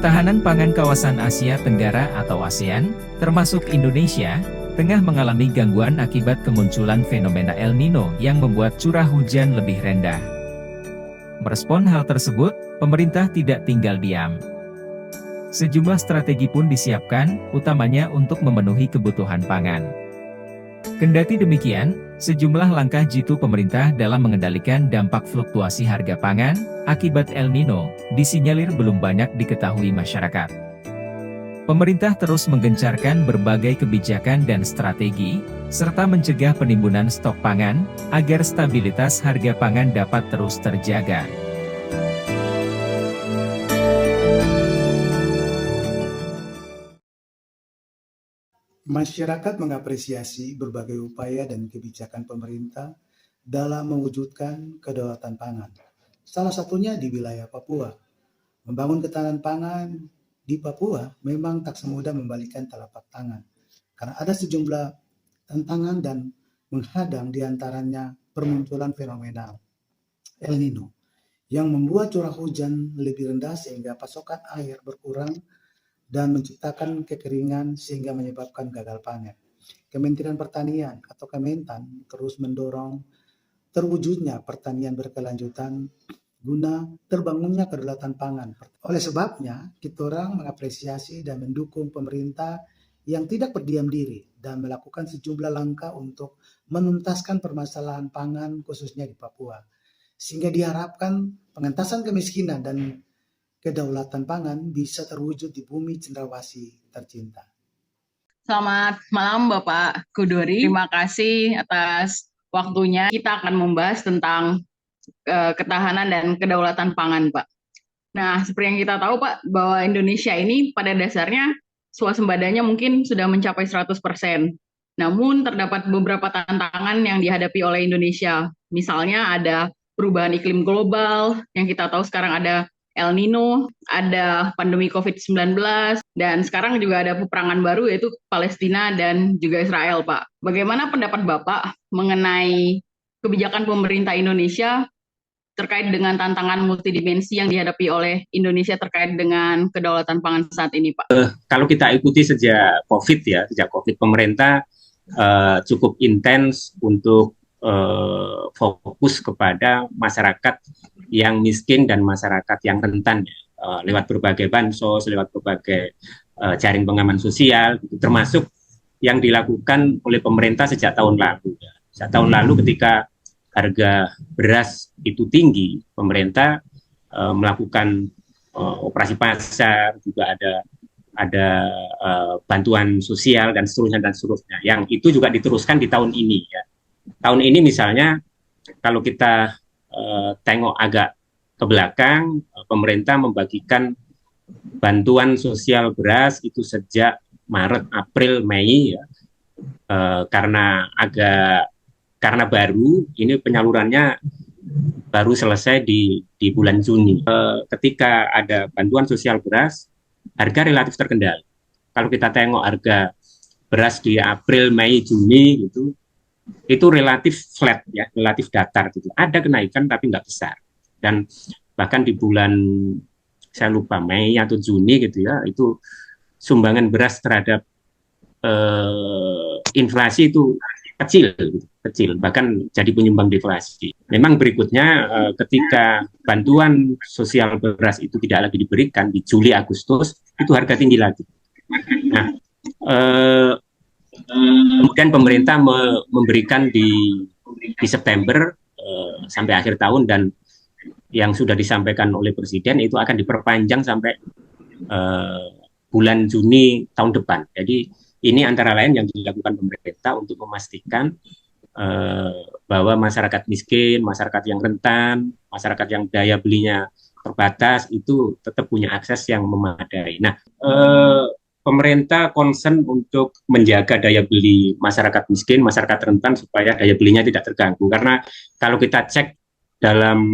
Ketahanan pangan kawasan Asia Tenggara atau ASEAN, termasuk Indonesia, tengah mengalami gangguan akibat kemunculan fenomena El Nino yang membuat curah hujan lebih rendah. Merespon hal tersebut, pemerintah tidak tinggal diam. Sejumlah strategi pun disiapkan, utamanya untuk memenuhi kebutuhan pangan. Kendati demikian, sejumlah langkah jitu pemerintah dalam mengendalikan dampak fluktuasi harga pangan akibat El Nino disinyalir belum banyak diketahui masyarakat. Pemerintah terus menggencarkan berbagai kebijakan dan strategi, serta mencegah penimbunan stok pangan, agar stabilitas harga pangan dapat terus terjaga. Masyarakat mengapresiasi berbagai upaya dan kebijakan pemerintah dalam mewujudkan kedaulatan pangan. Salah satunya di wilayah Papua. Membangun ketahanan pangan di Papua memang tak semudah membalikan telapak tangan, karena ada sejumlah tantangan dan menghadang diantaranya permunculan fenomena El Nino yang membuat curah hujan lebih rendah sehingga pasokan air berkurang dan menciptakan kekeringan sehingga menyebabkan gagal panen. Kementerian Pertanian atau Kementan terus mendorong terwujudnya pertanian berkelanjutan guna terbangunnya kedaulatan pangan. Oleh sebabnya, kita orang mengapresiasi dan mendukung pemerintah yang tidak berdiam diri dan melakukan sejumlah langkah untuk menuntaskan permasalahan pangan khususnya di Papua. Sehingga diharapkan pengentasan kemiskinan dan kedaulatan pangan bisa terwujud di bumi cendrawasih tercinta. Selamat malam Bapak Kudori, terima kasih atas waktunya. Kita akan membahas tentang ketahanan dan kedaulatan pangan, Pak. Nah, seperti yang kita tahu Pak, bahwa Indonesia ini pada dasarnya swasembadanya mungkin sudah mencapai 100%. Namun terdapat beberapa tantangan yang dihadapi oleh Indonesia. Misalnya ada perubahan iklim global, yang kita tahu sekarang ada El Nino, ada pandemi COVID-19, dan sekarang juga ada peperangan baru yaitu Palestina dan juga Israel, Pak. Bagaimana pendapat Bapak mengenai kebijakan pemerintah Indonesia terkait dengan tantangan multidimensi yang dihadapi oleh Indonesia terkait dengan kedaulatan pangan saat ini, Pak? Kalau kita ikuti sejak COVID pemerintah cukup intens untuk fokus kepada masyarakat yang miskin dan masyarakat yang rentan lewat berbagai bansos, lewat berbagai jaring pengaman sosial, termasuk yang dilakukan oleh pemerintah sejak tahun lalu. Sejak tahun lalu ketika harga beras itu tinggi, pemerintah melakukan operasi pasar, juga ada bantuan sosial dan seterusnya. Yang itu juga diteruskan di tahun ini ya. Tahun ini misalnya kalau kita tengok agak ke belakang, pemerintah membagikan bantuan sosial beras itu sejak Maret, April, Mei ya. Karena baru ini penyalurannya baru selesai di bulan Juni. Ketika ada bantuan sosial beras, harga relatif terkendali. Kalau kita tengok harga beras di April, Mei, Juni gitu, itu relatif flat ya, relatif datar gitu. Ada kenaikan tapi nggak besar. Dan bahkan di bulan saya lupa Mei atau Juni gitu ya, itu sumbangan beras terhadap inflasi itu kecil, bahkan jadi penyumbang deflasi. Memang berikutnya ketika bantuan sosial beras itu tidak lagi diberikan di Juli Agustus, itu harga tinggi lagi. Nah, kemudian pemerintah memberikan di September sampai akhir tahun, dan yang sudah disampaikan oleh Presiden itu akan diperpanjang sampai bulan Juni tahun depan. Jadi ini antara lain yang dilakukan pemerintah untuk memastikan bahwa masyarakat miskin, masyarakat yang rentan, masyarakat yang daya belinya terbatas itu tetap punya akses yang memadai. Nah, pemerintah concern untuk menjaga daya beli masyarakat miskin, masyarakat rentan supaya daya belinya tidak terganggu. Karena kalau kita cek dalam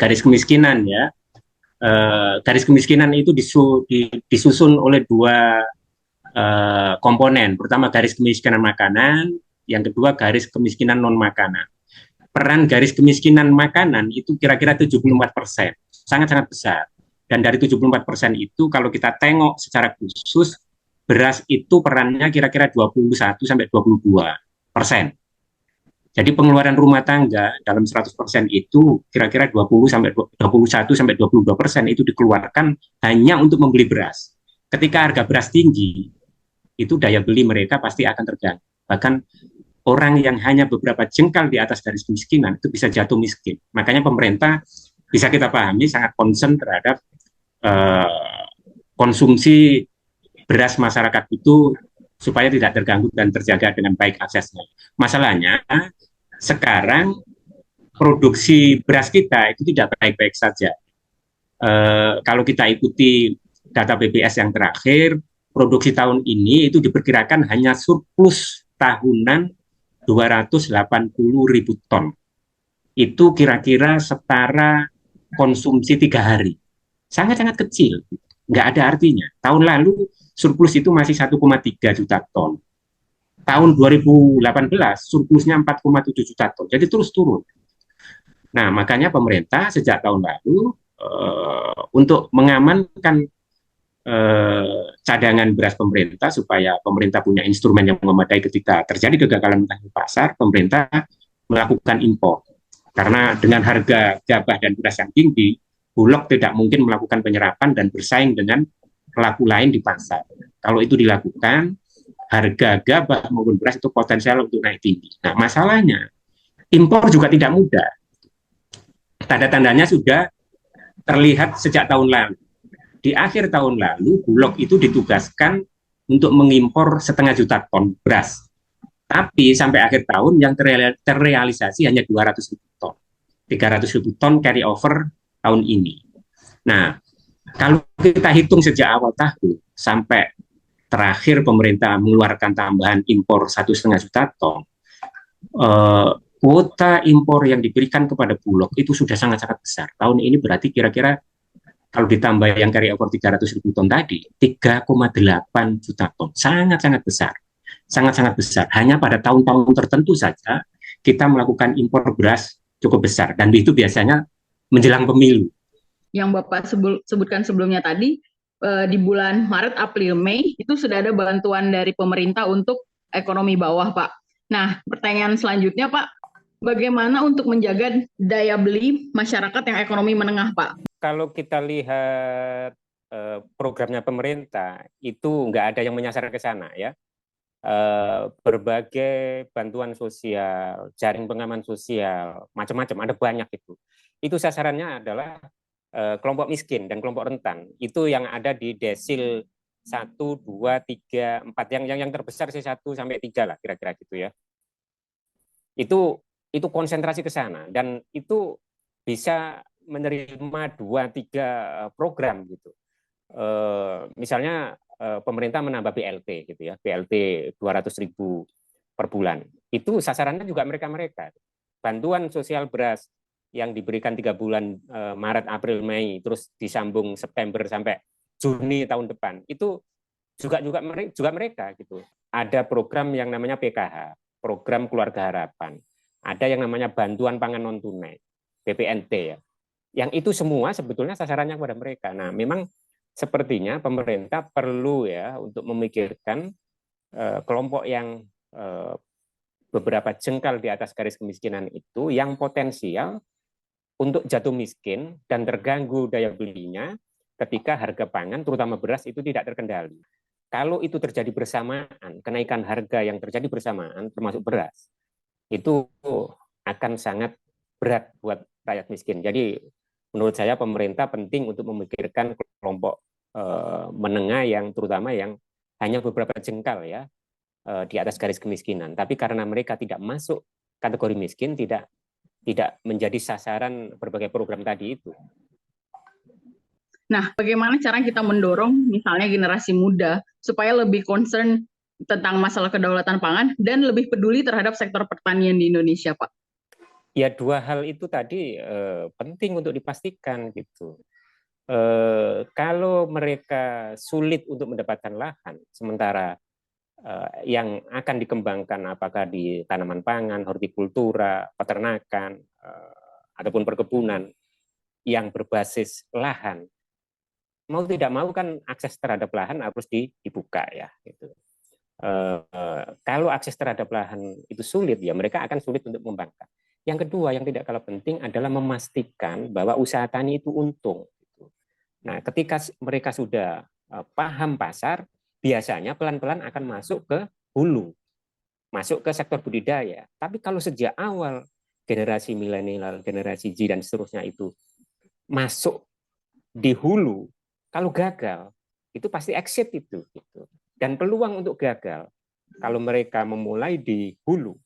garis kemiskinan ya, garis kemiskinan itu disusun oleh dua komponen. Pertama garis kemiskinan makanan, yang kedua garis kemiskinan non makanan. Peran garis kemiskinan makanan itu kira-kira 74%, sangat-sangat besar. Dan dari 74% itu kalau kita tengok secara khusus, beras itu perannya kira-kira 21-22%. Jadi pengeluaran rumah tangga dalam 100% itu kira-kira 21-22% itu dikeluarkan hanya untuk membeli beras. Ketika harga beras tinggi, itu daya beli mereka pasti akan terganggu. Bahkan orang yang hanya beberapa jengkal di atas garis kemiskinan itu bisa jatuh miskin. Makanya pemerintah bisa kita pahami sangat concern terhadap konsumsi beras masyarakat itu supaya tidak terganggu dan terjaga dengan baik aksesnya. Masalahnya sekarang produksi beras kita itu tidak baik-baik saja. Kalau kita ikuti data BPS yang terakhir, produksi tahun ini itu diperkirakan hanya surplus tahunan 280.000 ton. Itu kira-kira setara konsumsi 3 hari. Sangat-sangat kecil, nggak ada artinya. Tahun lalu surplus itu masih 1,3 juta ton. Tahun 2018 surplusnya 4,7 juta ton. Jadi terus turun. Nah, makanya pemerintah sejak tahun lalu untuk mengamankan cadangan beras pemerintah supaya pemerintah punya instrumen yang memadai ketika terjadi kegagalan di pasar, pemerintah melakukan impor. Karena dengan harga gabah dan beras yang tinggi, Bulog tidak mungkin melakukan penyerapan dan bersaing dengan pelaku lain di pasar. Kalau itu dilakukan, harga gabah maupun beras itu potensial untuk naik tinggi. Nah, masalahnya, impor juga tidak mudah. Tanda-tandanya sudah terlihat sejak tahun lalu. Di akhir tahun lalu, Bulog itu ditugaskan untuk mengimpor 0,5 juta ton beras. Tapi sampai akhir tahun yang terrealisasi hanya 200.000 ton. 300.000 ton carry over tahun ini. Nah, kalau kita hitung sejak awal tahun sampai terakhir pemerintah mengeluarkan tambahan impor 1,5 juta ton, kuota impor yang diberikan kepada Bulog itu sudah sangat-sangat besar. Tahun ini berarti kira-kira kalau ditambah yang carry over 300.000 ton tadi, 3,8 juta ton. Sangat-sangat besar. Sangat-sangat besar. Hanya pada tahun-tahun tertentu saja kita melakukan impor beras cukup besar. Dan itu biasanya menjelang pemilu. Yang Bapak sebutkan sebelumnya tadi, di bulan Maret, April, Mei, itu sudah ada bantuan dari pemerintah untuk ekonomi bawah, Pak. Nah, pertanyaan selanjutnya, Pak, bagaimana untuk menjaga daya beli masyarakat yang ekonomi menengah, Pak? Kalau kita lihat programnya pemerintah, itu nggak ada yang menyasar ke sana, ya. Berbagai bantuan sosial, jaring pengaman sosial, macam-macam, ada banyak itu. Itu sasarannya adalah kelompok miskin dan kelompok rentan. Itu yang ada di desil 1, 2, 3, 4. Yang terbesar sih 1 sampai 3 lah, kira-kira gitu ya. Itu konsentrasi ke sana, dan itu bisa menerima 2-3 program gitu. Misalnya pemerintah menambah BLT gitu ya, BLT 200.000 per bulan. Itu sasarannya juga mereka-mereka. Bantuan sosial beras yang diberikan 3 bulan, Maret, April, Mei, terus disambung September sampai Juni tahun depan, itu juga mereka gitu. Ada program yang namanya PKH, program Keluarga Harapan. Ada yang namanya bantuan pangan non tunai, BPNT ya. Yang itu semua sebetulnya sasarannya kepada mereka. Nah, memang sepertinya pemerintah perlu ya untuk memikirkan kelompok yang beberapa jengkal di atas garis kemiskinan itu, yang potensial untuk jatuh miskin dan terganggu daya belinya ketika harga pangan, terutama beras, itu tidak terkendali. Kalau itu terjadi bersamaan, kenaikan harga yang terjadi bersamaan, termasuk beras, itu akan sangat berat buat rakyat miskin. Jadi menurut saya pemerintah penting untuk memikirkan kelompok menengah yang terutama yang hanya beberapa jengkal ya di atas garis kemiskinan. Tapi karena mereka tidak masuk kategori miskin, tidak menjadi sasaran berbagai program tadi itu. Nah, bagaimana cara kita mendorong misalnya generasi muda supaya lebih concern tentang masalah kedaulatan pangan dan lebih peduli terhadap sektor pertanian di Indonesia, Pak? Ya, 2 hal itu tadi penting untuk dipastikan gitu. Kalau mereka sulit untuk mendapatkan lahan, sementara yang akan dikembangkan apakah di tanaman pangan, hortikultura, peternakan, ataupun perkebunan yang berbasis lahan, mau tidak mau kan akses terhadap lahan harus dibuka ya. Gitu. Kalau akses terhadap lahan itu sulit, ya mereka akan sulit untuk membangkang. Yang kedua yang tidak kalah penting adalah memastikan bahwa usaha tani itu untung. Nah, ketika mereka sudah paham pasar, biasanya pelan-pelan akan masuk ke hulu, masuk ke sektor budidaya. Tapi kalau sejak awal generasi milenial, generasi Z dan seterusnya itu masuk di hulu, kalau gagal itu pasti exit itu. Gitu. Dan peluang untuk gagal kalau mereka memulai di hulu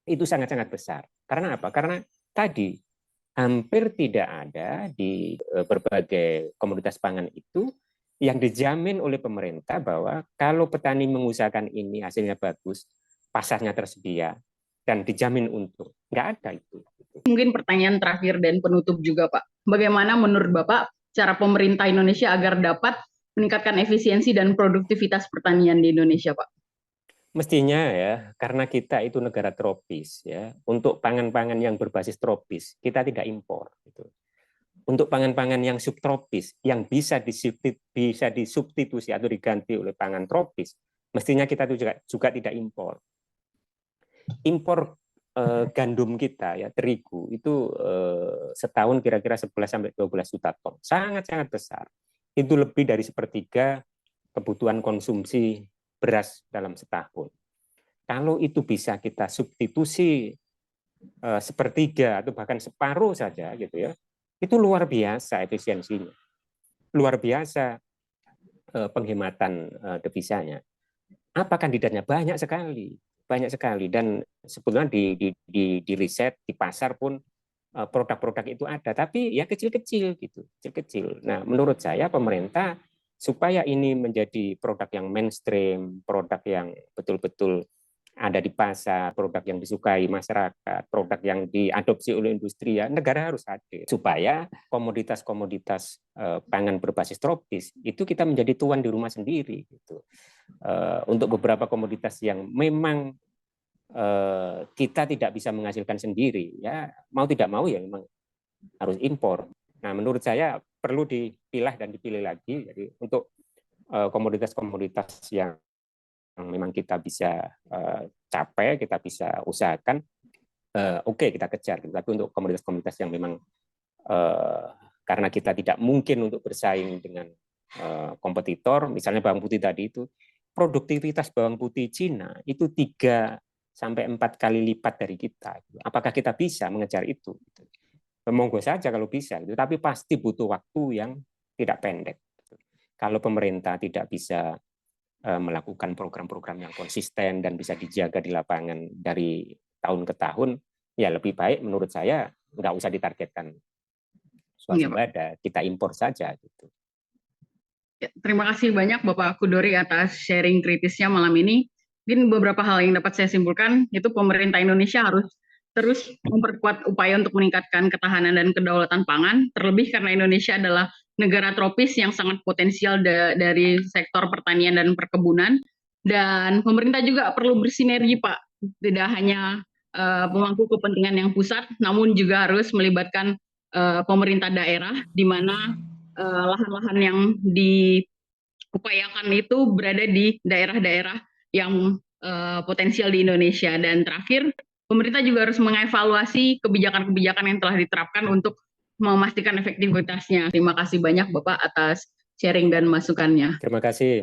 itu sangat-sangat besar. Karena apa? Karena tadi hampir tidak ada di berbagai komoditas pangan itu yang dijamin oleh pemerintah bahwa kalau petani mengusahakan ini hasilnya bagus, pasarnya tersedia, dan dijamin untung. Nggak ada itu. Mungkin pertanyaan terakhir dan penutup juga, Pak. Bagaimana menurut Bapak cara pemerintah Indonesia agar dapat meningkatkan efisiensi dan produktivitas pertanian di Indonesia, Pak? Mestinya ya, karena kita itu negara tropis ya, untuk pangan-pangan yang berbasis tropis kita tidak impor. Gitu. Untuk pangan-pangan yang subtropis yang bisa disubstitusi atau diganti oleh pangan tropis, mestinya kita itu juga tidak impor. Impor gandum kita ya, terigu itu setahun kira-kira 11-12 juta ton, sangat-sangat besar. Itu lebih dari sepertiga kebutuhan konsumsi beras dalam setahun. Kalau itu bisa kita substitusi sepertiga atau bahkan separuh saja gitu ya, itu luar biasa efisiensinya, luar biasa penghematan devisanya. Apa kandidatnya? Banyak sekali, dan sebetulnya di riset di pasar pun produk-produk itu ada, tapi ya kecil-kecil gitu, kecil-kecil. Nah, menurut saya pemerintah supaya ini menjadi produk yang mainstream, produk yang betul-betul ada di pasar, produk yang disukai masyarakat, produk yang diadopsi oleh industri, ya negara harus hadir supaya komoditas-komoditas pangan berbasis tropis itu kita menjadi tuan di rumah sendiri gitu. Untuk beberapa komoditas yang memang kita tidak bisa menghasilkan sendiri, ya mau tidak mau ya memang harus impor. Nah, menurut saya perlu dipilah dan dipilih lagi. Jadi untuk komoditas-komoditas yang memang kita bisa capai, kita bisa usahakan, oke, kita kejar. Tapi untuk komoditas-komoditas yang memang karena kita tidak mungkin untuk bersaing dengan kompetitor, misalnya bawang putih tadi itu, produktivitas bawang putih Cina itu 3-4 kali lipat dari kita. Apakah kita bisa mengejar itu? Monggo saja kalau bisa, tapi pasti butuh waktu yang tidak pendek. Kalau pemerintah tidak bisa melakukan program-program yang konsisten dan bisa dijaga di lapangan dari tahun ke tahun, ya lebih baik menurut saya nggak usah ditargetkan swasembada, kita impor saja. Gitu. Ya, terima kasih banyak Bapak Kudori atas sharing kritisnya malam ini. Mungkin beberapa hal yang dapat saya simpulkan, itu pemerintah Indonesia harus terus memperkuat upaya untuk meningkatkan ketahanan dan kedaulatan pangan, terlebih karena Indonesia adalah negara tropis yang sangat potensial dari sektor pertanian dan perkebunan. Dan pemerintah juga perlu bersinergi, Pak. Tidak hanya pemangku kepentingan yang pusat, namun juga harus melibatkan pemerintah daerah, di mana lahan-lahan yang diupayakan itu berada di daerah-daerah yang potensial di Indonesia. Dan terakhir, pemerintah juga harus mengevaluasi kebijakan-kebijakan yang telah diterapkan untuk memastikan efektivitasnya. Terima kasih banyak Bapak atas sharing dan masukannya. Terima kasih.